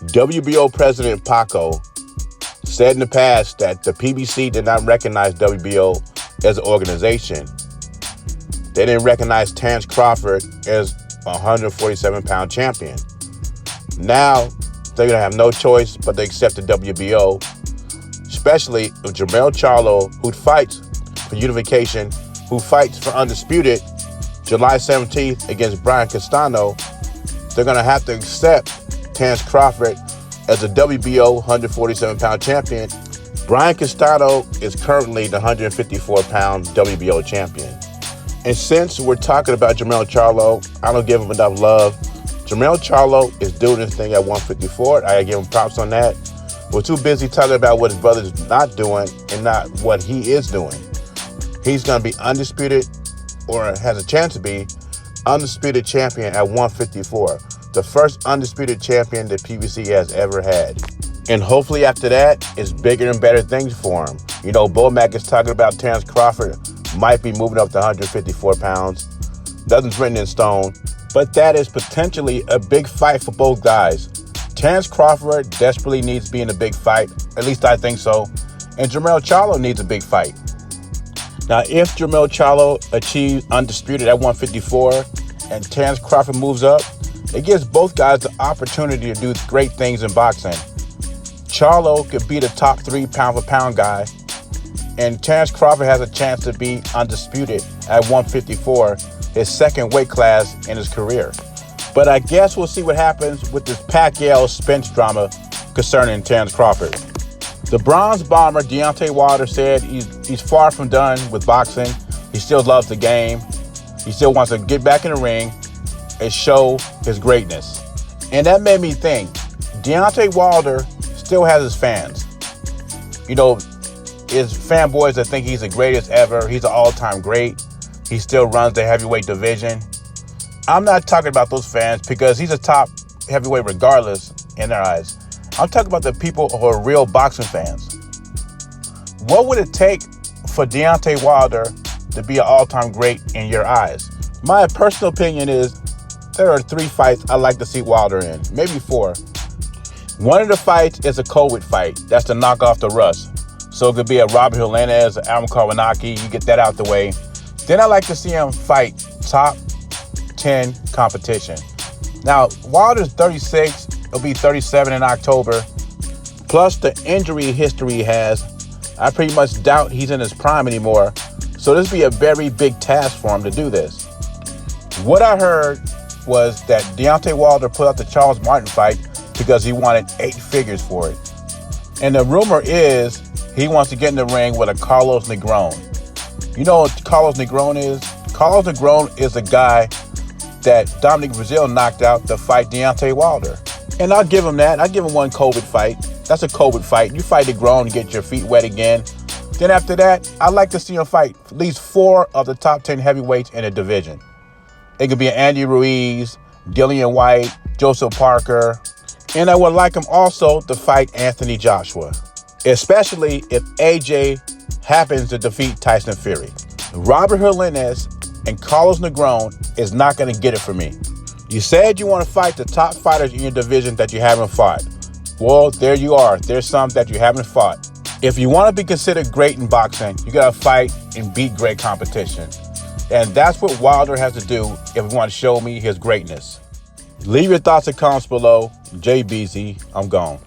WBO President Paco said in the past that the PBC did not recognize WBO as an organization. They didn't recognize Terrence Crawford as a 147-pound champion. Now, they're going to have no choice but to accept the WBO, especially if Jamal Charlo, who fights for unification, who fights for undisputed July 17th against Brian Castano, they're going to have to accept Terrence Crawford as a WBO 147-pound champion. Brian Castano is currently the 154-pound WBO champion. And since we're talking about Jamal Charlo, I don't give him enough love. Jamal Charlo is doing his thing at 154. I give him props on that. We're too busy talking about what his brother's not doing and not what he is doing. He's going to be undisputed, or has a chance to be, undisputed champion at 154. The first undisputed champion that PBC has ever had. And hopefully after that, it's bigger and better things for him. You know, Bo Mack is talking about Terrence Crawford might be moving up to 154 pounds. Nothing's written in stone. But that is potentially a big fight for both guys. Terrence Crawford desperately needs to be in a big fight. At least I think so. And Jamal Charlo needs a big fight. Now, if Jamal Charlo achieves undisputed at 154 and Terrence Crawford moves up, it gives both guys the opportunity to do great things in boxing. Charlo could be the top 3 pound-for-pound guy, and Terrence Crawford has a chance to be undisputed at 154, his second weight class in his career. But I guess we'll see what happens with this Pacquiao-Spence drama concerning Terrence Crawford. The bronze bomber, Deontay Wilder, said he's far from done with boxing. He still loves the game. He still wants to get back in the ring and show his greatness. And that made me think, Deontay Wilder still has his fans. You know, his fanboys that think he's the greatest ever. He's an all-time great. He still runs the heavyweight division. I'm not talking about those fans because he's a top heavyweight regardless in their eyes. I'm talking about the people who are real boxing fans. What would it take for Deontay Wilder to be an all-time great in your eyes? My personal opinion is there are 3 fights I'd like to see Wilder in, maybe 4. One of the fights is a COVID fight. That's to knock off the rust. So it could be a Robert Helenius, an Adam Kownacki. You get that out the way. Then I'd like to see him fight top 10 competition. Now, Wilder's 36. He'll be 37 in October. Plus the injury history he has, I pretty much doubt he's in his prime anymore. So this would be a very big task for him to do this. What I heard was that Deontay Wilder put out the Charles Martin fight because he wanted 8 figures for it. And the rumor is he wants to get in the ring with a Carlos Negron. You know what Carlos Negron is? Carlos Negron is the guy that Dominic Brazil knocked out to fight Deontay Wilder. And I'll give him that. I'll give him one COVID fight. That's a COVID fight. You fight Negron and get your feet wet again. Then after that, I'd like to see him fight at least 4 of the top 10 heavyweights in a division. It could be Andy Ruiz, Dillian White, Joseph Parker. And I would like him also to fight Anthony Joshua, especially if AJ happens to defeat Tyson Fury. Robert Helenius and Carlos Negron is not going to get it for me. You said you want to fight the top fighters in your division that you haven't fought. Well, there you are. There's some that you haven't fought. If you want to be considered great in boxing, you got to fight and beat great competition. And that's what Wilder has to do if he wants to show me his greatness. Leave your thoughts and comments below. JBZ, I'm gone.